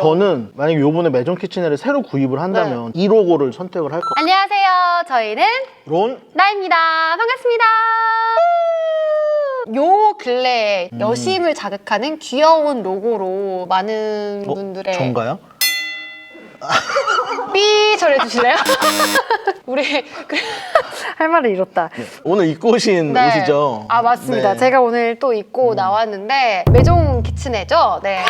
저는 만약에 요번에 매점 키친회를 새로 구입을 한다면 이 로고를 선택을 할 거예요. 안녕하세요. 저희는 론 나입니다. 반갑습니다. 요 근래에 여심을 자극하는 귀여운 로고로 많은 분들의 전가요? 삐 처리해주실래요? 우리 할 말을 잃었다. 네. 오늘 입고 오신 네. 옷이죠? 아 맞습니다. 네. 제가 오늘 또 입고 나왔는데 매종 키친회죠? 네.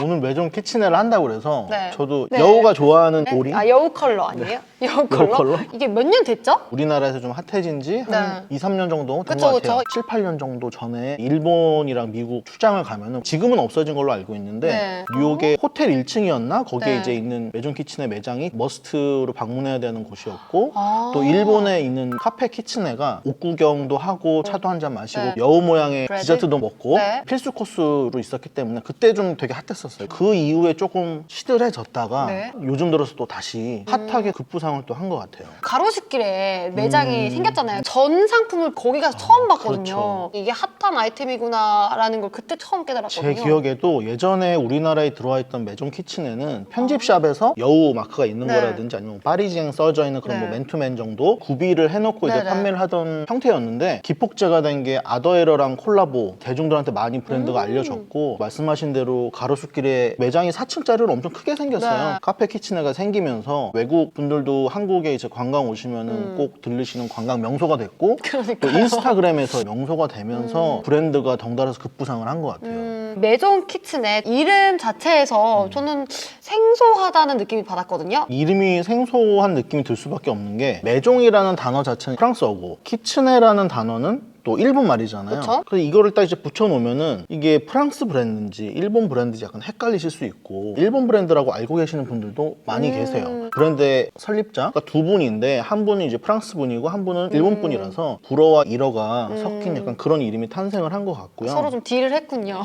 오늘 매점 키친회를 한다고 그래서 네. 저도 네. 여우가 좋아하는 오리? 아 여우 컬러 아니에요? 여우 컬러? 컬러? 이게 몇 년 됐죠? 우리나라에서 좀 핫해진 지 한 2, 3년 정도 된 그쵸, 것 같아요. 그쵸. 7, 8년 정도 전에 일본이랑 미국 출장을 가면은 지금은 없어진 걸로 알고 있는데 네. 뉴욕의 호텔 1층이었나? 거기에 네. 이제 있는 매점 키친회 매장이 머스트로 방문해야 되는 곳이었고 아. 또 일본에 있는 카페 키친회가 옷 구경도 하고 차도 한잔 마시고 네. 여우 모양의 브레드? 디저트도 먹고 네. 필수 코스로 있었기 때문에 그때 좀 되게 핫했었어요. 그 이후에 조금 시들해졌다가 네. 요즘 들어서 또 다시 핫하게 급부상을 또 한 것 같아요. 가로수길에 매장이 생겼잖아요. 전 상품을 거기 가서 처음 봤거든요. 그렇죠. 이게 핫한 아이템이구나라는 걸 그때 처음 깨달았거든요. 제 기억에도 예전에 우리나라에 들어와 있던 매점 키친에는 편집샵에서 여우 마크가 있는 네. 거라든지 아니면 파리지앵 써져 있는 그런 네. 뭐 맨투맨 정도 구비를 해놓고 이제 네네. 판매를 하던 형태였는데 기폭제가 된 게 아더에러랑 콜라보 대중들한테 많이 브랜드가 알려졌고 말씀하신 대로 가로수길에 매장이 4층짜리로 엄청 크게 생겼어요. 네. 카페 키친회가 생기면서 외국 분들도 한국에 이제 관광 오시면은 꼭 들르시는 관광 명소가 됐고 또 그러니까요. 인스타그램에서 명소가 되면서 브랜드가 덩달아서 급부상을 한 것 같아요. 매종 키친의 이름 자체에서 저는 생소하다는 느낌이 받았거든요. 이름이 생소한 느낌이 들 수밖에 없는 게 매종이라는 단어 자체는 프랑스어고 키친회라는 단어는 또 일본 말이잖아요. 그쵸? 그래서 이거를 딱 이제 붙여놓으면은 이게 프랑스 브랜드인지 일본 브랜드인지 약간 헷갈리실 수 있고 일본 브랜드라고 알고 계시는 분들도 많이 계세요. 브랜드의 설립자가 두 분인데 한 분이 이제 프랑스 분이고 한 분은 일본 분이라서 불어와 일어가 섞인 약간 그런 이름이 탄생을 한 것 같고요. 서로 좀 딜을 했군요.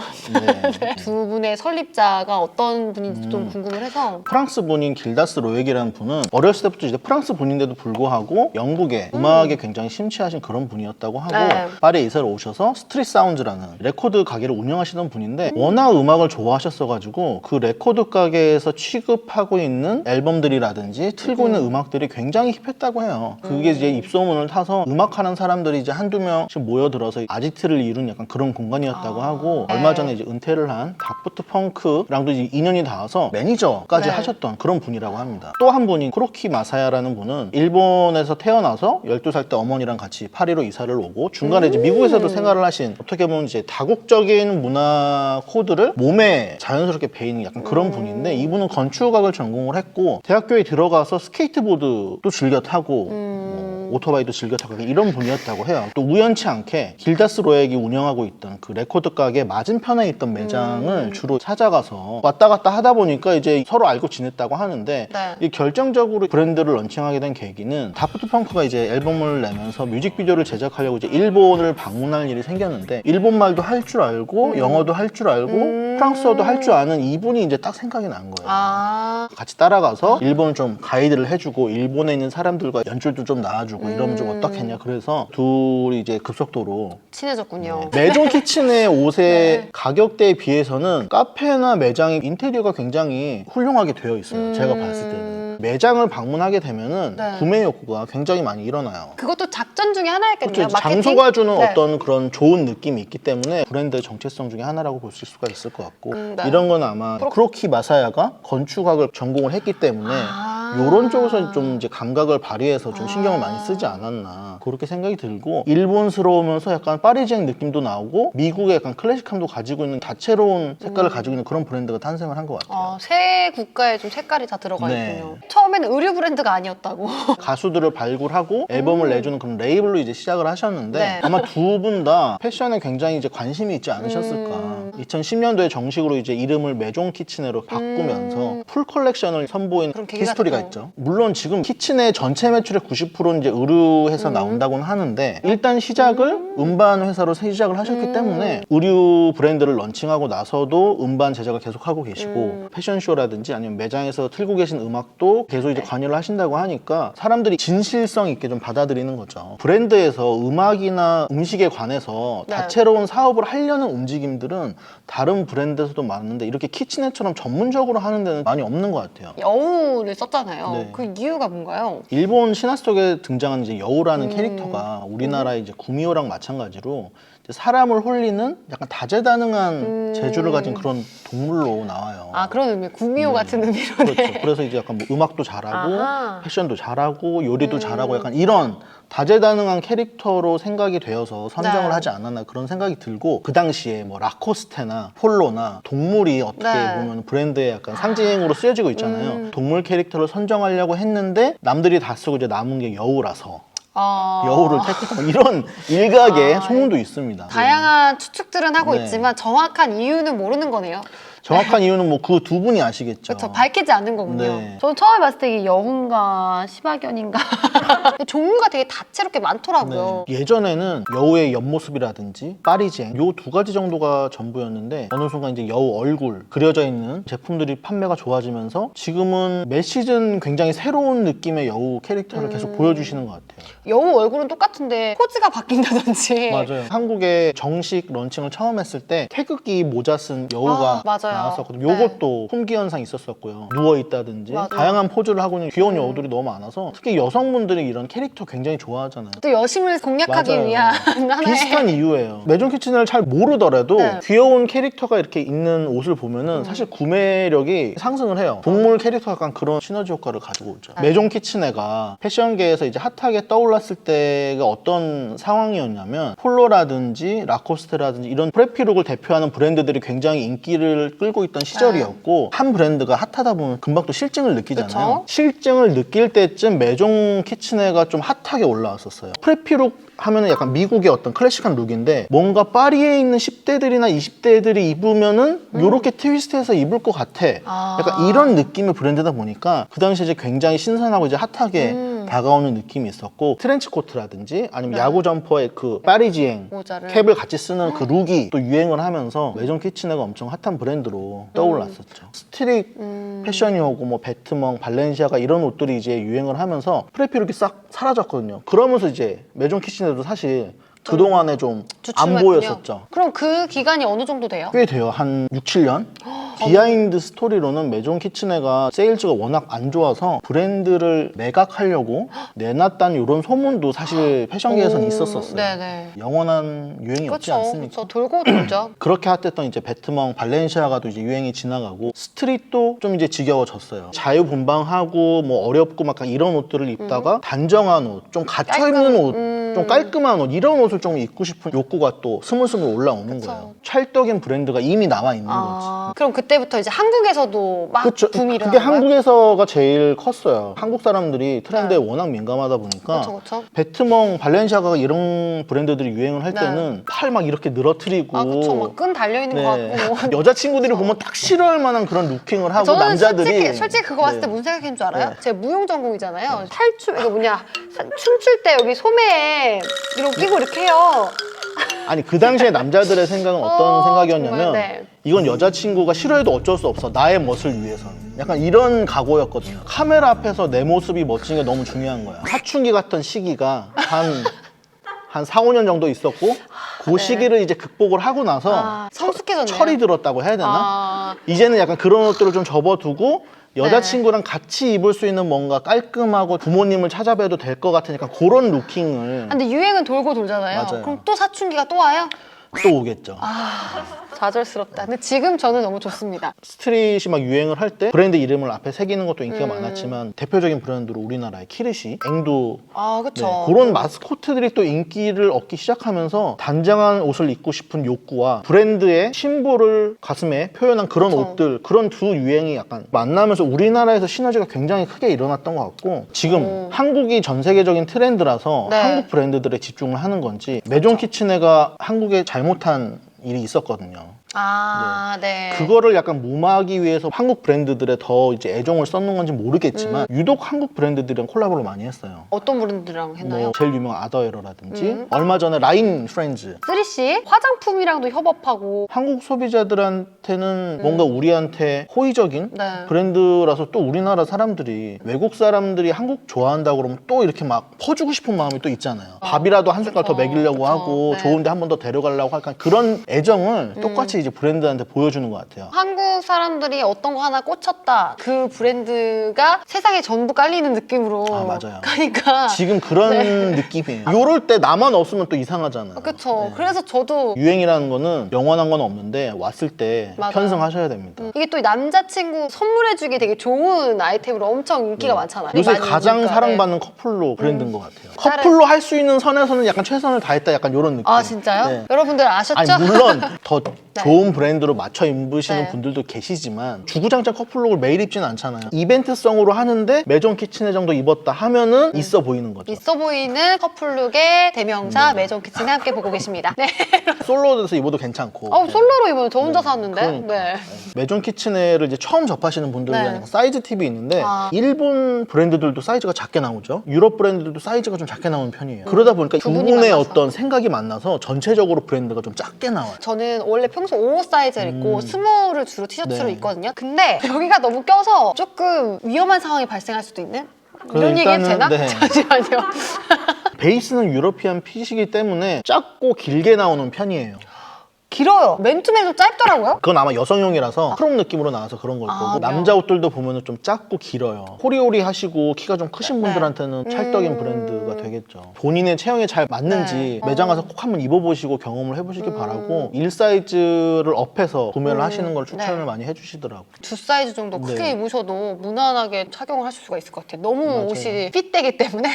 네. 두 분의 설립자가 어떤 분인지 좀 궁금을 해서. 프랑스 분인 길다스 로액이라는 분은 어렸을 때부터 이제 프랑스 분인데도 불구하고 영국의 음악에 굉장히 심취하신 그런 분이었다고 하고 네. 파리에 이사를 오셔서 스트릿 사운드라는 레코드 가게를 운영하시던 분인데 워낙 음악을 좋아하셨어가지고 그 레코드 가게에서 취급하고 있는 앨범들이라든지 틀고 있는 음악들이 굉장히 힙했다고 해요. 그게 이제 입소문을 타서 음악하는 사람들이 이제 한두 명씩 모여들어서 아지트를 이룬 약간 그런 공간이었다고 하고 네. 얼마 전에 이제 은퇴를 한 다프트 펑크랑도 이제 인연이 닿아서 매니저까지 네. 하셨던 그런 분이라고 합니다. 또 한 분이 쿠로키 마사야라는 분은 일본에서 태어나서 12살 때 어머니랑 같이 파리로 이사를 오고 중간에 이제 미국에서도 생활을 하신 어떻게 보면 이제 다국적인 문화 코드를 몸에 자연스럽게 배이는 약간 그런 분인데 이분은 건축학을 전공을 했고 대학교에 들어가서 스케이트보드도 즐겨 타고 뭐 오토바이도 즐겨 타고 이런 분이었다고 해요. 또 우연치 않게 길다스 로액이 운영하고 있던 그 레코드 가게 맞은편에 있던 매장을 주로 찾아가서 왔다 갔다 하다 보니까 이제 서로 알고 지냈다고 하는데 네. 이 결정적으로 브랜드를 런칭하게 된 계기는 다프트 펑크가 이제 앨범을 내면서 뮤직비디오를 제작하려고 이제 일본을 방문할 일이 생겼는데 일본말도 할 줄 알고 영어도 할 줄 알고 프랑스어도 할 줄 아는 이분이 이제 딱 생각이 난 거예요. 아. 같이 따라가서 일본을 좀 가이드를 해주고 일본에 있는 사람들과 연출도 좀 나와주고 이러면 좀 어떻겠냐 그래서 둘이 이제 급속도로 친해졌군요. 매종 키친의 옷의 가격대에 비해서는 카페나 매장의 인테리어가 굉장히 훌륭하게 되어 있어요. 제가 봤을 때는 매장을 방문하게 되면은 네. 구매 욕구가 굉장히 많이 일어나요. 그것도 작전 중에 하나였겠네요. 그렇죠. 마케팅? 장소가 주는 네. 어떤 그런 좋은 느낌이 있기 때문에 브랜드의 정체성 중에 하나라고 볼 수가 있을 것 같고 네. 이런 건 아마 크로키 마사야가 건축학을 전공을 했기 때문에 이런 쪽에서 좀 이제 감각을 발휘해서 좀 신경을 많이 쓰지 않았나 그렇게 생각이 들고 일본스러우면서 약간 파리지앵 느낌도 나오고 미국의 약간 클래식함도 가지고 있는 다채로운 색깔을 가지고 있는 그런 브랜드가 탄생을 한 것 같아요. 세 국가에 좀 색깔이 다 들어가 네. 있군요. 처음에는 의류 브랜드가 아니었다고. 가수들을 발굴하고 앨범을 내주는 그런 레이블로 이제 시작을 하셨는데 네. 아마 두 분 다 패션에 굉장히 이제 관심이 있지 않으셨을까. 2010년도에 정식으로 이제 이름을 매종 키친회로 바꾸면서 풀 컬렉션을 선보인 그런 계기가 히스토리가 됐고. 있죠. 물론 지금 키친회 전체 매출의 90%는 이제 의류회사 나온다고는 하는데 일단 시작을 음반 회사로 시작을 하셨기 때문에 의류 브랜드를 런칭하고 나서도 음반 제작을 계속하고 계시고 패션쇼라든지 아니면 매장에서 틀고 계신 음악도 계속 이제 관여를 하신다고 하니까 사람들이 진실성 있게 좀 받아들이는 거죠. 브랜드에서 음악이나 음식에 관해서 네. 다채로운 사업을 하려는 움직임들은 다른 브랜드에서도 많은데 이렇게 키친웨어처럼 전문적으로 하는 데는 많이 없는 것 같아요. 여우를 썼잖아요. 네. 그 이유가 뭔가요? 일본 신화 속에 등장하는 이제 여우라는 캐릭터가 우리나라의 이제 구미호랑 마찬가지로 이제 사람을 홀리는 약간 다재다능한 재주를 가진 그런 동물로 나와요. 아, 그런 의미. 구미호 같은 의미로. 그렇죠. 그래서 이제 약간 뭐 음악도 잘하고 아하. 패션도 잘하고 요리도 잘하고 약간 이런 다재다능한 캐릭터로 생각이 되어서 선정을 네. 하지 않았나 그런 생각이 들고 그 당시에 뭐 라코스테나 폴로나 동물이 어떻게 네. 보면 브랜드의 약간 상징으로 쓰여지고 있잖아요. 동물 캐릭터를 선정하려고 했는데 남들이 다 쓰고 이제 남은 게 여우라서 아. 여우를 택했다 뭐 이런 일각의 아, 소문도 있습니다. 다양한 추측들은 하고 네. 있지만 정확한 이유는 모르는 거네요. 정확한 이유는 뭐 그 두 분이 아시겠죠. 그렇죠. 밝히지 않는 거군요. 네. 저는 처음에 봤을 때 이게 여우인가 시바견인가 종류가 되게 다채롭게 많더라고요. 네. 예전에는 여우의 옆모습이라든지 파리쟁 요 두 가지 정도가 전부였는데 어느 순간 이제 여우 얼굴 그려져 있는 제품들이 판매가 좋아지면서 지금은 매 시즌 굉장히 새로운 느낌의 여우 캐릭터를 계속 보여주시는 것 같아요. 여우 얼굴은 똑같은데 포즈가 바뀐다든지. 맞아요. 한국에 정식 런칭을 처음 했을 때 태극기 모자 쓴 여우가 맞아요. 나왔었거든요. 네. 요것도 품귀 현상 있었었고요. 누워 있다든지 맞아요. 다양한 포즈를 하고 있는 귀여운 여우들이 너무 많아서 특히 여성분들이 이런 캐릭터 굉장히 좋아하잖아요. 또 여심을 공략하기 맞아요. 위한 하나의 비슷한 이유예요. 매종 키친을 잘 모르더라도 네. 귀여운 캐릭터가 이렇게 있는 옷을 보면은 사실 구매력이 상승을 해요. 동물 캐릭터가 약간 그런 시너지 효과를 가지고 오죠. 네. 매종 키친애가 패션계에서 이제 핫하게 떠올랐을 때가 어떤 상황이었냐면 폴로라든지 라코스테라든지 이런 프레피룩을 대표하는 브랜드들이 굉장히 인기를 끌고 있던 시절이었고 한 브랜드가 핫하다 보면 금방 또 실증을 느끼잖아요. 그쵸? 실증을 느낄 때쯤 매종 키친애가 좀 핫하게 올라왔었어요. 프레피룩 하면은 약간 미국의 어떤 클래식한 룩인데 뭔가 파리에 있는 10대들이나 20대들이 입으면은 요렇게 트위스트해서 입을 것 같아. 아. 약간 이런 느낌의 브랜드다 보니까 그 당시에 이제 굉장히 신선하고 이제 핫하게 다가오는 느낌이 있었고 트렌치 코트라든지 아니면 야구 점퍼의 그 파리지행 모자를. 캡을 같이 쓰는 그 룩이 또 유행을 하면서 매종 키친애가 엄청 핫한 브랜드로 떠올랐었죠. 스트릿 패션이 오고 뭐 베트멍, 발렌시아가 이런 옷들이 이제 유행을 하면서 프레피룩이 싹 사라졌거든요. 그러면서 이제 매종 키친애도 사실 그동안에 좀 안 주춤했군요. 보였었죠. 그럼 그 기간이 어느 정도 돼요? 꽤 돼요. 한 6, 7년? 비하인드 스토리로는 매종 키친애가 세일즈가 워낙 안 좋아서 브랜드를 매각하려고 내놨다는 이런 소문도 사실 패션계에서는 있었었어요. 네네. 영원한 유행이 없지 그렇죠. 않습니까? 그렇죠. 돌고 돌죠. 그렇게 핫했던 이제 베트멍, 발렌시아가도 이제 유행이 지나가고 스트릿도 좀 이제 지겨워졌어요. 자유분방하고 뭐 어렵고 막 이런 옷들을 입다가 단정한 옷, 좀 갇혀있는 옷, 좀 깔끔한 옷 이런 옷을 좀 입고 싶은 욕구가 또 스물스물 올라오는 거예요. 찰떡인 브랜드가 이미 나와 있는 거지. 그럼 그때부터 이제 한국에서도 막 그쵸. 붐이 그게 일어난 거예요? 한국에서가 제일 컸어요. 한국 사람들이 트렌드에 워낙 민감하다 보니까 그쵸, 그쵸. 베트멍, 발렌시아가 이런 브랜드들이 유행을 할 네. 때는 팔 막 이렇게 늘어뜨리고 아, 그쵸. 막 끈 달려있는 것 같고. 여자친구들이 보면 딱 싫어할 만한 그런 루킹을 하고 저는 남자들이 솔직히 그거 봤을 때 네. 무슨 생각했는 줄 알아요? 네. 제가 무용 전공이잖아요. 탈춤, 이거 뭐냐. 춤출 때 여기 소매에 이렇게 끼고 이렇게 해요. 아니 그 당시에 남자들의 생각은 어떤 생각이었냐면 정말, 네. 이건 여자친구가 싫어해도 어쩔 수 없어 나의 멋을 위해서는 약간 이런 각오였거든요. 카메라 앞에서 내 모습이 멋진 게 너무 중요한 거야. 사춘기 같은 시기가 한 4, 5년 정도 있었고 그 시기를 이제 극복을 하고 나서 성숙해졌네요. 철이 들었다고 해야 되나? 아, 이제는 약간 그런 옷들을 좀 접어두고 여자친구랑 같이 입을 수 있는 뭔가 깔끔하고 부모님을 찾아뵈도 될 것 같은 약간 그런 루킹을 근데 유행은 돌고 돌잖아요. 맞아요. 그럼 또 사춘기가 또 와요? 또 오겠죠. 좌절스럽다. 근데 지금 저는 너무 좋습니다. 스트릿이 막 유행을 할 때 브랜드 이름을 앞에 새기는 것도 인기가 많았지만 대표적인 브랜드로 우리나라의 키르시, 앵두 아, 그쵸. 그런 마스코트들이 또 인기를 얻기 시작하면서 단정한 옷을 입고 싶은 욕구와 브랜드의 심볼을 가슴에 표현한 그런 그쵸. 옷들 그런 두 유행이 약간 만나면서 우리나라에서 시너지가 굉장히 크게 일어났던 것 같고 지금 한국이 전 세계적인 트렌드라서 네. 한국 브랜드들에 집중을 하는 건지 매종 키친애가 한국에 잘못한 일이 있었거든요. 아, 네. 그거를 약간 무마하기 위해서 한국 브랜드들에 더 이제 애정을 썼는 건지 모르겠지만 유독 한국 브랜드들이랑 콜라보를 많이 했어요. 어떤 브랜드랑 했나요? 뭐 제일 유명한 아더에러라든지 얼마 전에 라인 프렌즈 3C 화장품이랑도 협업하고 한국 소비자들한테는 뭔가 우리한테 호의적인 네. 브랜드라서 또 우리나라 사람들이 외국 사람들이 한국 좋아한다고 그러면 또 이렇게 막 퍼주고 싶은 마음이 또 있잖아요. 밥이라도 한 숟갈 더 그쵸, 먹이려고 그쵸. 하고 네. 좋은데 한 번 더 데려가려고 할까 그런 애정을 똑같이 다시 이제 브랜드한테 보여주는 것 같아요. 한국 사람들이 어떤 거 하나 꽂혔다. 그 브랜드가 세상에 전부 깔리는 느낌으로. 아, 맞아요. 그러니까. 지금 그런 느낌이에요. 요럴 때 나만 없으면 또 이상하잖아요. 그쵸. 네. 그래서 저도 유행이라는 거는 영원한 건 없는데 왔을 때 맞아요. 편승하셔야 됩니다. 이게 또 남자친구 선물해주기 되게 좋은 아이템으로 엄청 인기가 많잖아요. 요새 많이 가장 있으니까. 사랑받는 커플로 브랜드인 것 같아요. 다른- 커플로 할 수 있는 선에서는 약간 최선을 다했다 약간 이런 느낌. 아 진짜요? 네. 여러분들 아셨죠? 아니 물론 더 네. 좋은 브랜드로 맞춰 입으시는 네. 분들도 계시지만 주구장창 커플룩을 매일 입지는 않잖아요. 이벤트성으로 하는데 매종 키친에 정도 입었다 하면은 있어 보이는 거죠. 있어 보이는 커플룩의 대명사 매종 키친에 함께 보고 계십니다. 네. 솔로에서 입어도 괜찮고. 솔로로 입으면 저 혼자 샀는데. 그러니까. 네. 매종 키친웨어를 이제 처음 접하시는 분들 네. 위한 사이즈 팁이 있는데 아. 일본 브랜드들도 사이즈가 작게 나오죠. 유럽 브랜드들도 사이즈가 좀 작게 나오는 편이에요. 그러다 보니까 두 두 분이 분의 만나서. 어떤 생각이 만나서 전체적으로 브랜드가 좀 작게 나와요. 저는 원래 평소 5 사이즈를 입고 스몰을 주로 티셔츠로 네. 입거든요. 근데 여기가 너무 껴서 조금 위험한 상황이 발생할 수도 있는? 이런 얘기 해도 되나? 네. 잠시만요. 베이스는 유러피안 핏이기 때문에 작고 길게 나오는 편이에요. 길어요. 맨투맨도 짧더라고요. 그건 아마 여성용이라서 크롭 느낌으로 나와서 그런 걸 거고 남자 옷들도 보면 좀 작고 길어요. 호리호리 하시고 키가 좀 크신 분들한테는 찰떡인 브랜드가 되겠죠. 본인의 체형에 잘 맞는지 네. 매장 가서 꼭 한번 입어보시고 경험을 해보시기 바라고 1사이즈를 업해서 구매를 하시는 걸 추천을 네. 많이 해주시더라고요. 2 사이즈 정도 크게 네. 입으셔도 무난하게 착용을 하실 수가 있을 것 같아요. 너무 맞아요. 옷이 핏되기 때문에.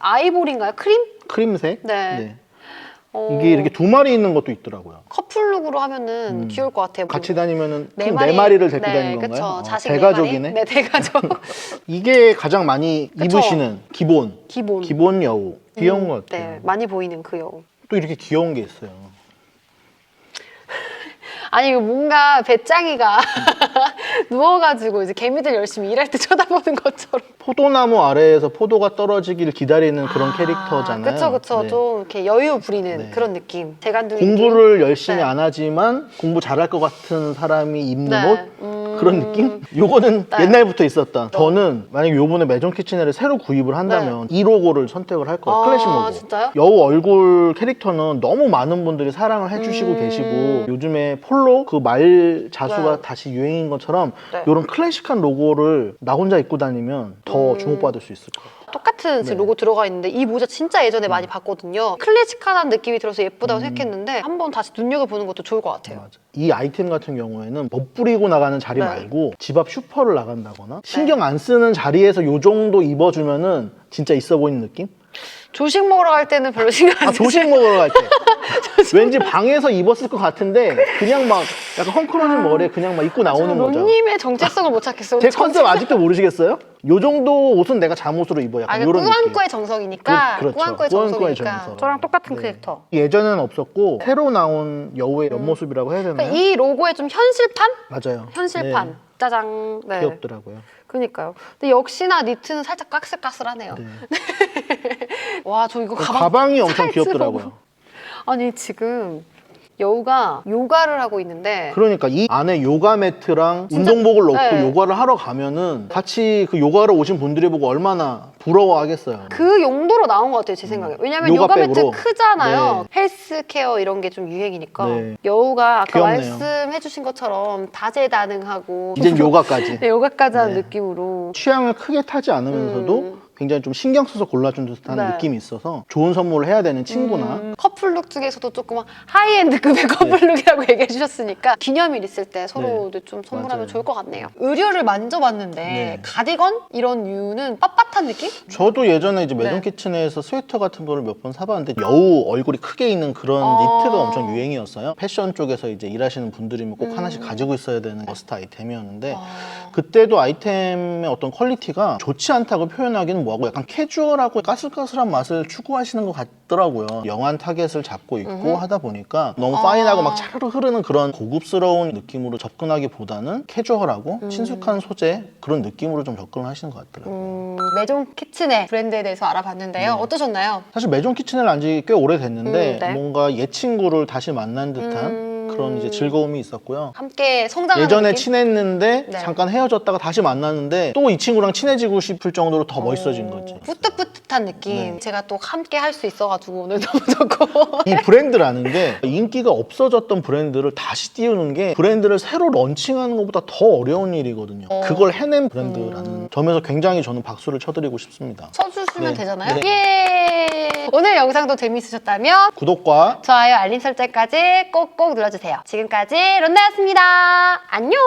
아이보리인가요? 크림? 크림색? 네. 이게 이렇게 두 마리 있는 것도 있더라고요. 커플룩으로 하면은 귀여울 것 같아요. 같이 다니면은 네 네 마리- 마리를 데리고 네, 다니는 그쵸. 건가요? 자식 대가족이네. 네, 대가족. 이게 가장 많이 그쵸. 입으시는 기본. 기본. 기본 여우. 귀여운 것 같아요. 네, 많이 보이는 그 여우. 또 이렇게 귀여운 게 있어요. 아니 이거 뭔가 배짱이가 누워가지고 이제 개미들 열심히 일할 때 쳐다보는 것처럼. 포도나무 아래에서 포도가 떨어지길 기다리는 그런 캐릭터잖아요. 그쵸 그쵸. 네. 좀 이렇게 여유 부리는 네. 그런 느낌. 재간둥이 공부를 열심히 네. 안 하지만 공부 잘할 것 같은 사람이 입는 네. 옷? 그런 느낌? 요거는 네. 옛날부터 있었던. 저는 만약에 요번에 매종 키친웨어를 새로 구입을 한다면 이 로고를 선택을 할 거예요. 아, 클래식 로고. 진짜요? 여우 얼굴 캐릭터는 너무 많은 분들이 사랑을 해주시고 계시고 요즘에 폴로 그 말 자수가 네. 다시 유행인 것처럼 네. 이런 클래식한 로고를 나 혼자 입고 다니면 더 주목받을 수 있을 거예요. 똑같은 지금 로고 들어가 있는데 이 모자 진짜 예전에 많이 봤거든요. 클래식한 느낌이 들어서 예쁘다고 생각했는데 한번 다시 눈여겨보는 것도 좋을 것 같아요. 맞아. 이 아이템 같은 경우에는 멋부리고 나가는 자리 네. 말고 집 앞 슈퍼를 나간다거나 신경 안 쓰는 자리에서 요 정도 입어주면은 진짜 있어 보이는 느낌? 조식 먹으러 갈 때는 별로 신경 안 쓰세요? 조식 먹으러 갈 때. 왠지 방에서 입었을 것 같은데 그냥 막 약간 헝클어진 머리에 그냥 막 입고 나오는 거죠. 론님의 정체성을 못 찾겠어요. 제 컨셉 아직도 모르시겠어요? 요 정도 옷은 내가 잠옷으로 입어 약간 이런 느낌. 꾸안꾸의 정석이니까. 그렇죠. 꾸안꾸의 꾸안꾸의 정석이니까. 정석. 저랑 똑같은 네. 캐릭터. 예전에는 없었고 새로 나온 여우의 옆모습이라고 해야 되나요? 그러니까 이 로고의 좀 현실판? 맞아요. 현실판. 네, 짜장. 네. 귀엽더라고요. 그러니까요. 근데 역시나 니트는 살짝 까슬까슬하네요. 네. 와, 저 이거 가방이 엄청 사이즈로. 귀엽더라고요. 아니, 지금 여우가 요가를 하고 있는데 그러니까 이 안에 요가 매트랑 진짜- 운동복을 넣고 네. 요가를 하러 가면은 같이 그 요가를 오신 분들이 보고 얼마나 부러워하겠어요. 그 용도로 나온 것 같아요, 제 생각에. 왜냐면 요가 매트 요가백으로. 크잖아요. 헬스케어 이런 게 좀 유행이니까. 네. 여우가 아까 귀엽네요. 말씀해주신 것처럼 다재다능하고 이젠 요가까지. 네, 요가까지 하는 네. 느낌으로. 취향을 크게 타지 않으면서도 굉장히 좀 신경 써서 골라준 듯한 네. 느낌이 있어서 좋은 선물을 해야 되는 친구나 커플룩 중에서도 조금 하이엔드급의 커플룩이라고 얘기해 주셨으니까 기념일 있을 때 서로 좀 선물하면 맞아요. 좋을 것 같네요. 의류를 만져봤는데 네. 가디건 이런 류는 빳빳한 느낌? 저도 예전에 이제 매종 네. 키친에서 스웨터 같은 거를 몇 번 사봤는데 여우 얼굴이 크게 있는 그런 니트가 엄청 유행이었어요. 패션 쪽에서 이제 일하시는 분들이면 꼭 하나씩 가지고 있어야 되는 머스트 아이템이었는데 그때도 아이템의 어떤 퀄리티가 좋지 않다고 표현하기는 뭐하고 약간 캐주얼하고 까슬까슬한 맛을 추구하시는 것 같더라고요. 영한 타겟을 잡고 있고 하다 보니까 너무 파인하고 막 차르르 흐르는 그런 고급스러운 느낌으로 접근하기보다는 캐주얼하고 친숙한 소재 그런 느낌으로 좀 접근을 하시는 것 같더라고요. 매종 키친의 브랜드에 대해서 알아봤는데요. 어떠셨나요? 사실 매종 키친을 안지 꽤 오래됐는데 네. 뭔가 옛 친구를 다시 만난 듯한 그런 그런 이제 즐거움이 있었고요. 함께 성장하는 예전에 느낌? 친했는데 네. 잠깐 헤어졌다가 다시 만났는데 또 이 친구랑 친해지고 싶을 정도로 더 멋있어진 거지. 뿌듯뿌듯한 느낌. 네. 제가 또 함께 할 수 있어가지고 오늘 너무 좋고. 이 브랜드라는 게 인기가 없어졌던 브랜드를 다시 띄우는 게 브랜드를 새로 런칭하는 것보다 더 어려운 일이거든요. 그걸 해낸 브랜드라는 점에서 굉장히 저는 박수를 쳐드리고 싶습니다. 쳐주시면 네. 되잖아요. 네. 예! 오늘 영상도 재미있으셨다면 구독과 좋아요, 알림 설정까지 꼭꼭 눌러주세요. 지금까지 론나였습니다. 안녕!